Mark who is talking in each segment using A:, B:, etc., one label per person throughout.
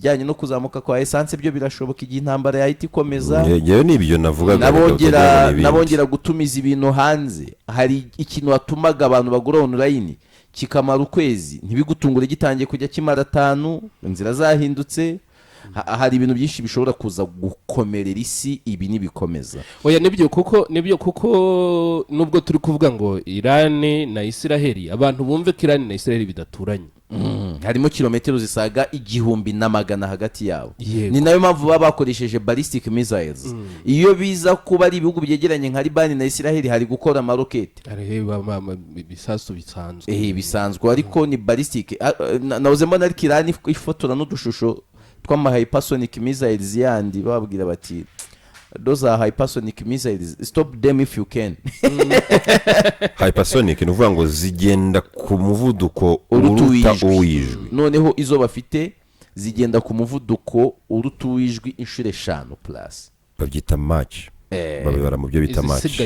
A: ibijyanye no kuzamuka kwa essence byo birashoboka igihe intambara yahita ikomeza.
B: Yewe nibyo navugaga
A: nabongera gutumiza ibintu hanze. Hari ikintu watumaga abantu bagura online kikamara ukwezi ntibigutungure gitangiye kujya kimara 5, inzira zahindutse. Hari ibintu byinshi bishobora kuza gukomerera isi ibi nibikomeza.
C: Oya nibyo kuko nubwo turi kuvuga ngo Iran na Israel, abantu bumve ko Iran na Israel bidaturanye.
A: Harimo kilometero zisaga 1,100 hagati yabo.
C: Ni
A: nayo mpamvu baba bakoresheje ballistic missiles. Iyo biza kuba ari ibihugu byegeranye nka Liban na Israel hari gukora amaroketi.
C: Areba bisasu bisanzwe.
A: Bisanzwe ariko ni ballistic. Nahoze mbona ari Iran ifotora n'udushusho twama hypersonic missiles yandi babwira bati those are hypersonic missiles, stop them if you can.
B: Hypersonic ni uvuga ngo zigenda ku muvuduko uruta uwijwi.
A: Noneho izo bafite zigenda ku muvuduko uruta uwijwi inshuro 5 plus.
B: Babyita Mach. Babibara mu byo bita Mach.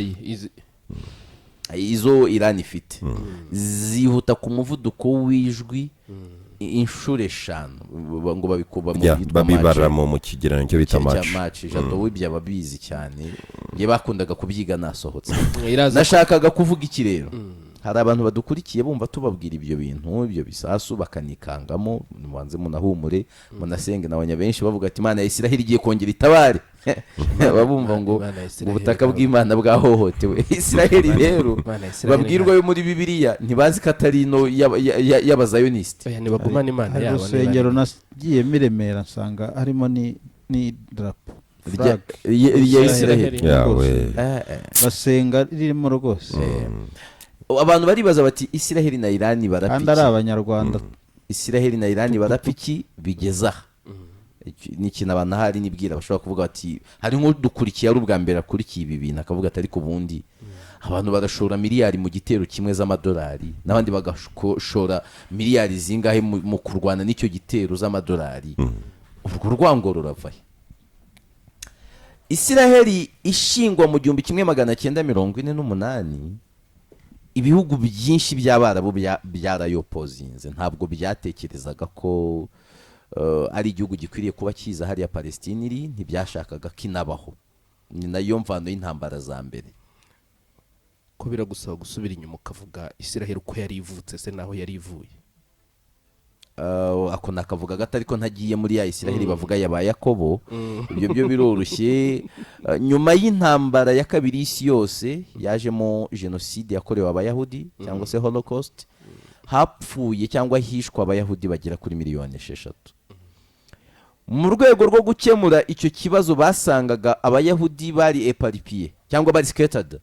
A: Izo Iran ifite zihuta ku muvuduko w'ijwi inshuro 5 ngo babikuba mu
B: bitwa babibara mu kigereranyo cyo bita Mach.
A: Jado wibya babizi cyane ye bakundaga kubyiga nasohotse. Nashakaga kuvuga iki rero, hari abantu badukurikiye bumva tubabwira ibyo bintu ibyo bisasu bakanikangamo, mubanze munahumure munasenge nabanya benshi bavuga ati Imana ya Israel igiye kongera itabare. Babumva ngo ubutaka bw'Imana bwahohotewe. Israel rero babwirwa yo muri Bibiliya ntibazi Katarino y'abazayoniste.
C: Oya nibagumana Imana yabo.
D: Urusengero nagiye miremera nsanga harimo ni drapo
A: ya Israel
B: yawe
D: basenga ririmo rwose.
A: Abantu baribaza bati Israel na Iran barapiki
D: kandi ari abanyarwanda.
A: Israel na Iran barapiki bigeza n'ikintu abantu hari nibwira bashobora kuvuga bati hari nk'udukurikiye ari ubwa mbere akurikiye ibi bintu akavuga atari ku bundi abantu barashora miliyari mu gitero kimwe z'amadolari n'abandi bagashora miliyari zingahe mu kurwana n'icyo gitero z'amadolari. Urwo rwango ruravaye. Israel ishingwa mu 1948 ibihugu byinshi by'Abarabu byarayopozinze, ntabwo byatekerezaga ko ari igihugu gikwiriye kuba kiza hariya Palestine iri, ntibyashakaga kinabaho. Ni nayo mvano y'intambara za mbere.
C: Ko biragusaba gusubira inyuma ukavuga Israel uko yari ivutse se naho yari ivuye.
A: Ako nakavuga gato ariko ntagiye muri ya Israel bavuga ya Yakobo. Ibyo byo biroroshye. Nyuma y'intambara ya kabiri y'isi yose yajemo genocide yakorewe abayahudi cyangwa se Holocaust, hapfuye cyangwa hishwa abayahudi bagera kuri 6,000,000. Mu rwego rwo gukemura icyo kibazo basangaga abayahudi bari eparpillé cyangwa bari scattered,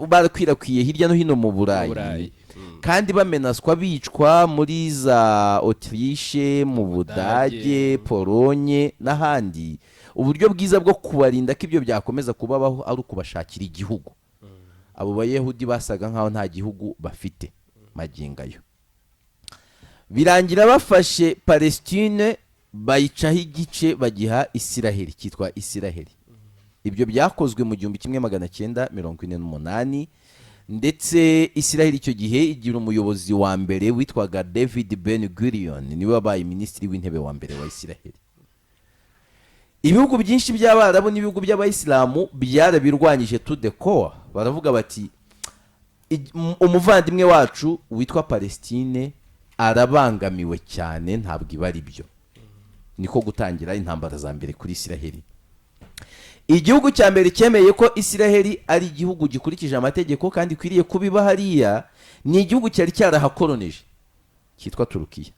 A: barakwirakwiriye hirya no hino mu Burayi. Kandi bamenaswa bicwa muri za Autriche, mu Budage, Polonye n'ahandi. Uburyo bwiza bwo kubarinda ko ibyo byakomeza kubabaho ari ukubashakira igihugu. Abo bayahudi basaga nkaho nta gihugu bafite magingayo. Birangira bafashe Palestine bayicaho igice bagiha Israel cyitwa Israel. Ibyo byakozwe mu 1948 ndetse Israel icyo gihe igira umuyobozi wa mbere witwaga David Ben Gurion, niwe wabaye minisitiri w'intebe wa mbere wa Israel. Ibihugu byinshi by'Abarabu n'ibihugu by'Abayisilamu byarabirwanyije to the core. Baravuga bati umuvandimwe wacu witwa Palestine arabangamiwe cyane, ntabwo ibari byo. Niko gutangira intambara za mbere kuri Israel. Igihugu cya mbere cyemeye ko Israel ari igihugu gikurikije amategeko kandi kwiriye kubiba hariya ni igihugu cyari cyarahakoloneje cyitwa Turukiya.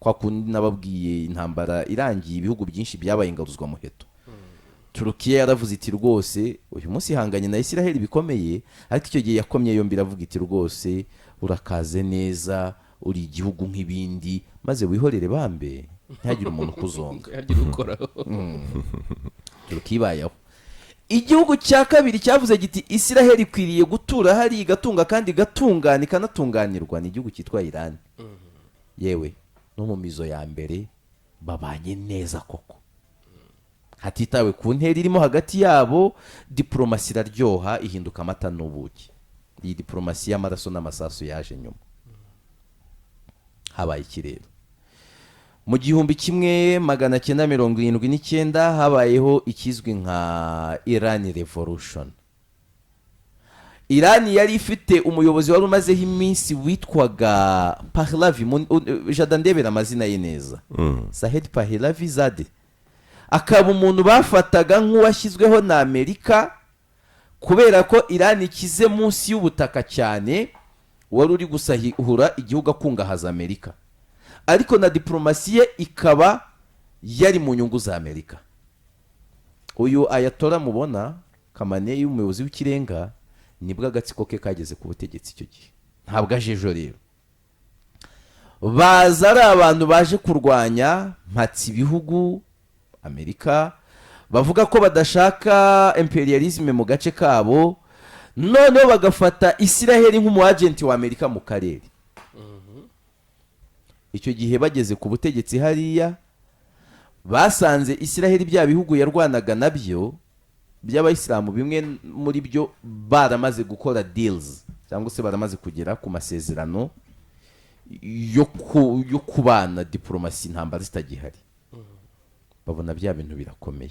A: Kwa kundi nababwiye intambara irangiye ibihugu byinshi byabaye ingaruzwa muheto. Turukiya yaravuze iti rwose uyu munsi ihanganye na Israel bikomeye, ariko icyo gihe yakomye yombi iravuga iti rwose urakaze neza, uri igihugu nk'ibindi, maze wihorere bambe ntihagire umuntu kuzonga. Turukibayeho. Igihugu cya kabiri cyavuze giti Israel ikwiriye gutura hari igatunga kandi gatungana ikanatunganirwa ni igihugu cyitwa Iran. Yewe no mu mizo ya mbere babanye neza koko, hatitawe ku ntera irimo hagati yabo. Diplomasi iraryoha ihinduka amata n'ubuki. Iyi diplomasi y'amaraso n'amasasu yaje nyuma. Habaye ikirero mu 1979 habayeho ikizwi nka Iran Revolution. Iran yari ifite umuyobozi wari umazeho iminsi witwaga Pahlavi, jada ndebera amazina ye neza, Sahed Pahlavi Zade. Akaba umuntu bafataga nk'uwashyizweho na Amerika kubera ko Iran ikize munsi y'ubutaka cyane, wari uri gusahura igihugu akungahaza Amerika, ariko na diplomasi ye ikaba yari mu nyungu za Amerika. Uyu Ayatollah mubona Khamenei, umuyobozi w'ikirenga, nibwo agatsiko ke kageze ku butegetsi icyo gihe, ntabwo aje ejo rero. Baza ari abantu baje kurwanya mpatsi ibihugu Amerika, bavuga ko badashaka imperialisme mu gace kabo, noneho bagafata Isiraheli nk'umu agent wa Amerika mu karere. Icyo gihe bageze ku butegetsi hariya, basanze Isiraheli bya bihugu yarwanaga nabyo by'abayisilamu, bimwe muri byo baramaze gukora deals cyangwa se baramaze kugera ku masezerano yo kubana, diplomasi, intambara zitagihari. Babona bya bintu birakomeye,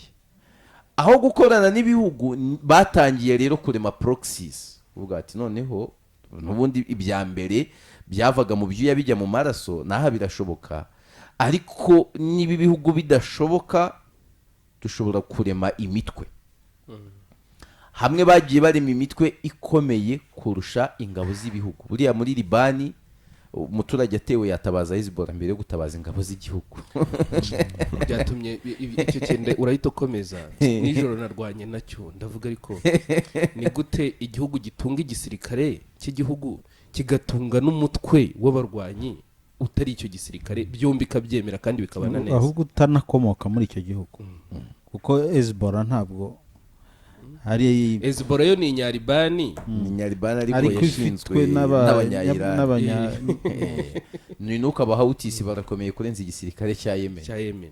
A: aho gukorana n'ibihugu batangiye rero kurema proxies. Uvuga ati noneho n'ubundi ibya mbere byavaga mu byuya bijya mu maraso, naha birashoboka, ariko niba ibihugu bidashoboka dushobora kurema imitwe. Hamwe bagiye barema imitwe ikomeye kurusha ingabo z'ibihugu. Buriya muri Libani umuturage atewe yatabaza Hezbollah mbere yo gutabaza ingabo z'igihugu.
C: Byatumye icyo cyende urahita ukomeza. Nijoro narwanye nacyo ndavuga, ariko ni gute igihugu gitunga igisirikare cy'igihugu kigatunga n'umutwe w'abarwanyi utari icyo gisirikare, byombi kabyemera kandi bikabana neza,
D: ahubwo utanakomoka muri icyo gihugu, kuko Hezbollah ntabwo hari.
C: Hezbollah yo ni inyaribani,
A: ariko yashinzwe n'abanya ni nuko abahawutisi barakomeye kurenza igisirikare cya Yemen.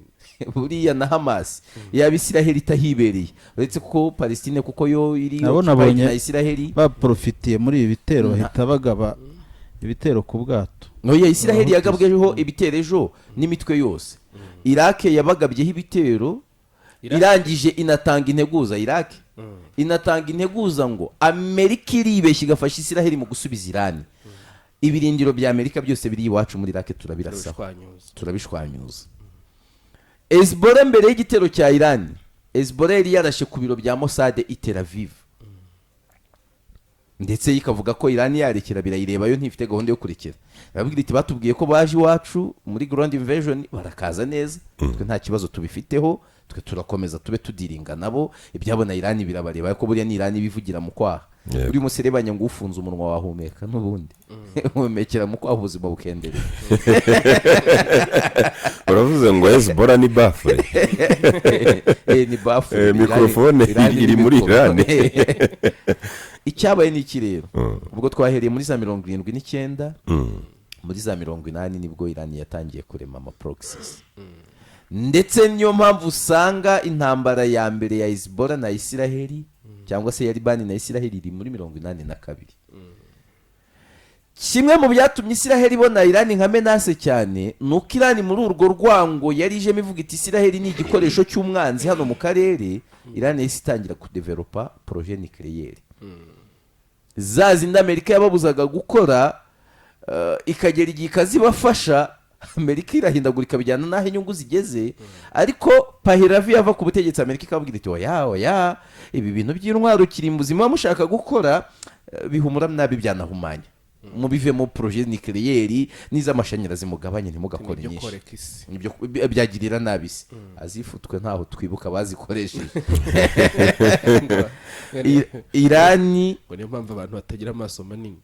A: Buriya na Hamas yaba Isiraheli itahibereye, uretse ko Palestine kuko yo iri na Isiraheli
D: baprofitiye muri ibi bitero, bahita bagaba ibitero ku bwato.
A: Noya Isiraheli yagabweho ibitero ejo n'imitwe yose. Iraq yabagabyeho ibitero, irangije inatanga integuza. Iraq inatanga integuza ngo Amerika iribeshya igafasha Isiraheli mu gusubiza Iran. Ibirindiro bya Amerika byose biri iwacu muri Iraq turabishwanyuza. Hezbollah mbere y'igitero cya Iran, Hezbollah yari yarashe ku biro bya Mossad i Tel Aviv, ndetse ikavuga ko Iran yarekera birayirebayo, ntifite gahunda yo kurekera. Babwira iti batubwiye ko baje iwacu muri Grand Invasion, barakaza neza, twe nta kibazo tubifiteho, twe turakomeza tube tudiringa nabo, ibyabona Iran birabareba, ko buriya ni Iran bivugira mu kwaha. Uri muserebanya ngo ufunze umunwa wahumeka n'ubundi umekera mu kwaha ubuzima bukenderera.
B: Uravuze ngo Hezbollah ni bafure.
A: Ni bafure,
B: mikrofone iri muri Iran.
A: Icyabaye ni iki rero? Ubwo twahereye muri za 79, muri za 80 nibwo Iran yatangiye kurema ama proxies. Ndetse niyo mpamvu usanga intambara ya mbere ya Hezbollah na Isiraheli cyangwa se ya Libani na Isiraheli iri muri 82. Kimwe mu byatumye Isiraheli ibona Iran nka menace cyane, nuko Iran muri urwo rwango yari ije mivuga iti Isiraheli ni igikoresho cy'umwanzi hano mu karere. Iran yahise itangira kudevelopa projet nucléaire. Zazindi Amerika yababuzaga gukora, ikagera igihe ikazibafasha, Amerika irahindagurika bijyana n'aho inyungu zigeze. Ariko Pahlavi yava ku butegetsi, Amerika ikabwira iti oya, ibi bintu by'intwaro kirimbuzi muba mushaka gukora bihumura nabi, byanahumanya, mubive mu projet nucléaire n'iz'amashanyarazi mugabanye, ntimugakora nyinshi, nibyo byagirira nabi isi. Azifutwe ntaho twibuka bazikoresheje. Irani
C: ngo niyo mpamvu abantu batagira amaso manini.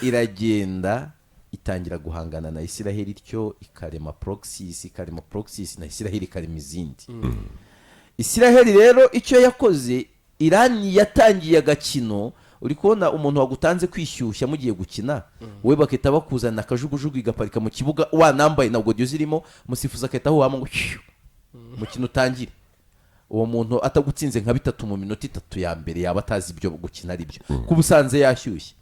A: Iragenda itangira guhangana na Isiraheli, ityo ikarema proxies na Isiraheli ikarema izindi. Isiraheli rero icyo yakoze, Irani yatangiye agakino. Uri kubona umuntu wagutanze kwishyushya mugiye gukina, we baketa bakuzana akajugujugu igaparika mu kibuga, wanambaye nabwo dio zirimo, musifuza aketa aho wama ngo mukino utangire. Uwo muntu atagutsinze nka 3 mu minota 3 ya mbere yaba atazi ibyo gukina ari byo, kubusanze yashyushye.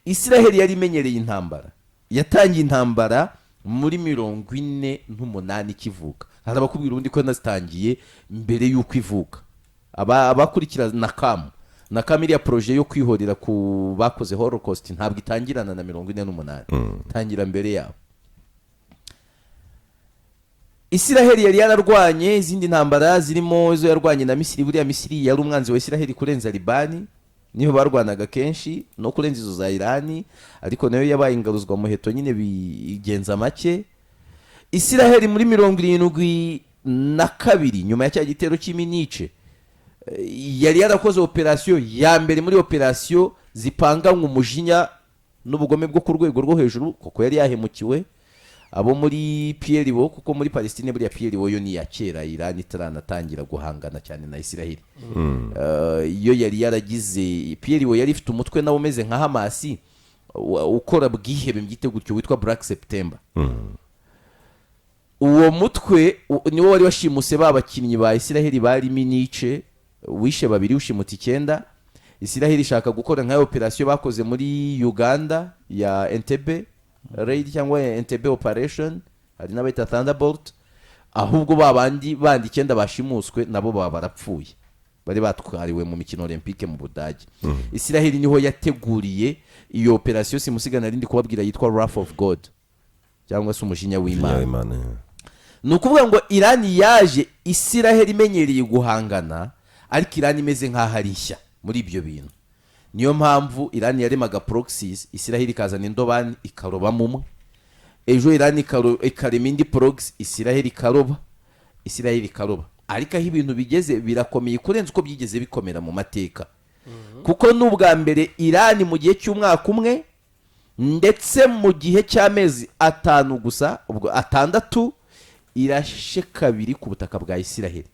A: Isiraheli yari imenyereye intambara, yatangiye intambara muri 48 ikivuka. Hari abakubwira ubundi ko nazitangiye mbere y'uko ivuka. Abakurikira na kamu iriya proje yo kwihorera ku bakoze holocaust ntabwo itangirana na 48, tangira mbere yabo. Isiraheli yari yararwanye izindi ntambara zirimo izo yarwanye na Misiri. Buriya Misiri yari umwanzi wa Isiraheli kurenza Libani, niho barwanaga kenshi no kurenza izo za Irani, ariko nayo yabaye ingaruzwa muheto nyine bigenza make. Isiraheli muri 72 nyuma ya cya gitero cy'Iminice yari yarakoze operasiyo ya mbere muri operasiyo zipanganywe umujinya n'ubugome bwo ku rwego rwo hejuru, kuko yari yahemukiwe abo muri PLO, kuko muri Palestine buriya PLO yo ni ya kera, Iran itaranatangira guhangana cyane na Isiraheli. Iyo yari yaragize PLO yari ifite umutwe nawo umeze nka Hamas ukora bwihebe mbyite gutyo witwa Black September. Uwo mutwe niwo wari washimuse babakinnyi ba Isiraheli bari Minice, wishe 2 ushimuta 9. Isiraheli ishaka gukora nka operasiyo bakoze muri Uganda ya Entebbe raid cyangwa Entebbe operation, hari n'abita Thunderbolt, ahubwo babandi bandi 9 bashimuswe nabo baba barapfuye, bari batwariwe mu mikino Olympique mu Budage. Isiraheli niho yateguriye iyo operasiyo simusigana rindi kubabwira yitwa Wrath of God cyangwa se umujinya w'Imana. Nukuvuga ngo Iran yaje Isiraheli imenyereye guhangana, ariko Iran imeze nkaho ari nshya muri ibyo bintu. Niyo mpamvu Iran yaremaga proxies, Isiraheli kazana indobani ikaroba mumwe, ejo Iran ikarema indi proxy, Isiraheli ikaroba. Ariko aho ibintu bigeze birakomeye kurenza uko byigeze bikomera mu mateka, kuko n'ubwa mbere Iran mu gihe cy'umwaka umwe ndetse mu gihe cy'amezi 5 gusa, ubwo 6 irashe 2 ku butaka bwa Isiraheli.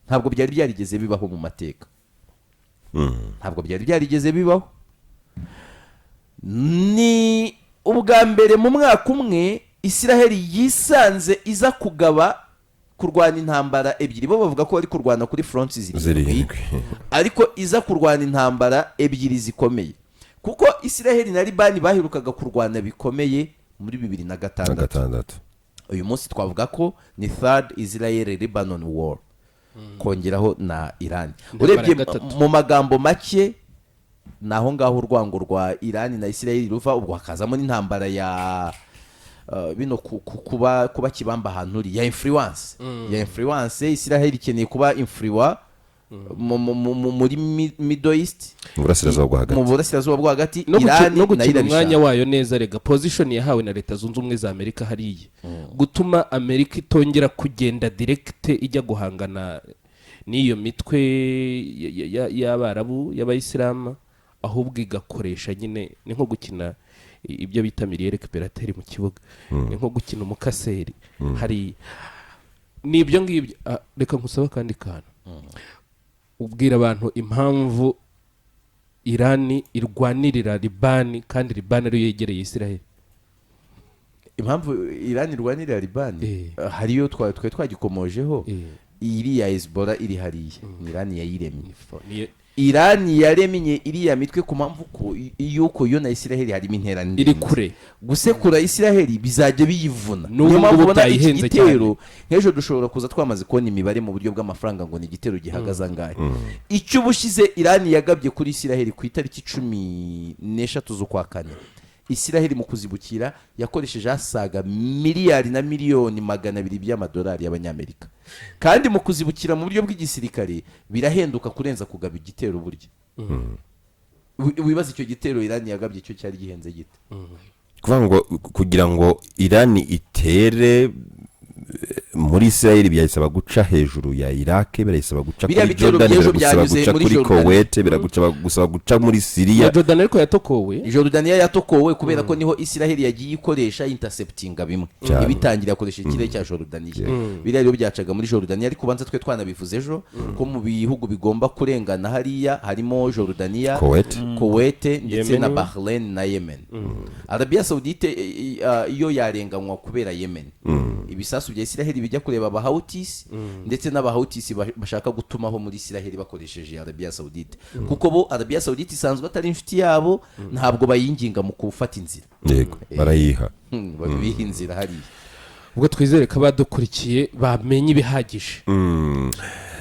A: Ntabwo byari byarigeze bibaho mu mateka, ntabwo byari byarigeze bibaho. Ni ubwa mbere mu mwaka umwe Isiraheli yisanze iza kurwana intambara ebyiri. Bo bavuga ko bari kurwana kuri fronts zirindwi, ariko iza kurwana intambara ebyiri zikomeye, kuko Isiraheli na Libani bahirukaga kurwana bikomeye muri 2006. Uyu munsi twavuga ko ni third Israel-Lebanon war, kongeraho na Iran. Urebye mu magambo make naho ngaho urwango rwa Iran na Israel ruva, ubwo hakazamo n'intambara ya bino kuba kibamba ahantu ya influence. Israel ikeneye kuba influence muri Middle East,
B: mu burasirazuba bwo hagati,
C: Iran no gukina umwanya wayo neza. Rega position yahawe na Leta Zunze Ubumwe za Amerika hariye gutuma Amerika itongera kugenda direct ijya guhangana n'iyo mitwe y'Abarabu y'Abayisilamu, ahubwo igakoresha nyine ni nko gukina ibyo bita milieu récupérateur mu kibuga, ni nko gukina umukaseri hari nibyo ngibyo. Reka nkusaba kandi kantu, ubwira abantu impamvu Iran irwanirira Libani kandi Libani ari yegereye Isiraheli.
A: Impamvu Iran irwanirira Libani hariyo twagikomojeho, iri ya Hezbollah iri hariya, Iran yayiremye. Iran yaremye iriya mitwe ku mpamvu ko yuko yo na Isiraheli harimo interane
C: iri kure,
A: gusekura Isiraheli bizajya biyivuna.
C: Niyo mpamvu ubona iki gitero
A: nk'ejo dushobora kuza twamaze kubona imibare mu buryo bw'amafaranga ngo ni igitero gihagaze angahe. Icyo ubushize Iran yagabye kuri Isiraheli ku itariki 14 z'ukwa kane, Isiraheli mu kuzibukira yakoresheje asaga miliyari na miliyoni 200 by'amadolari y'abanyamerika, kandi mu kuzibukira mu buryo bw'igisirikare birahenduka kurenza kugaba igitero burya. Wibaza icyo gitero Iran yagabye cyo cyari gihenze gite?
B: kuvuga ngo kugira ngo Iran itere muri Israel byayisaba guca hejuru ya Iraq, birayisaba guca kuri Jordan, biragusaba guca kuri Kuwait, biragusaba guca muri Syria.
C: Jordan ariko yatokowe,
A: Jordania yatokowe kubera ko niho Israel yagiye ikoresha interceptinga bimwe, ibitangira akoresha ikirere cya Jordania. Biriya rero byacaga muri Jordania, ariko banza twe twanabivuze ejo ko mu bihugu bigomba kurengana hariya harimo Jordania, Kuwait ndetse na Bahrain na Yemen. Arabia Saudite iyo yarenganywa kubera Yemen, ibisasu bya Isiraheli bijya kureba abahawutisi ndetse n'abahawutisi bashaka gutumaho muri Isiraheli bakoresheje Arabia Saudite kuko bo Arabia Saudite isanzwe atari inshuti yabo ntabwo bayinginga mu gufata inzira
B: yego barayiha
A: babiha inzira hariya
C: ubwo twizere ko abadukurikiye bamenye ibihagije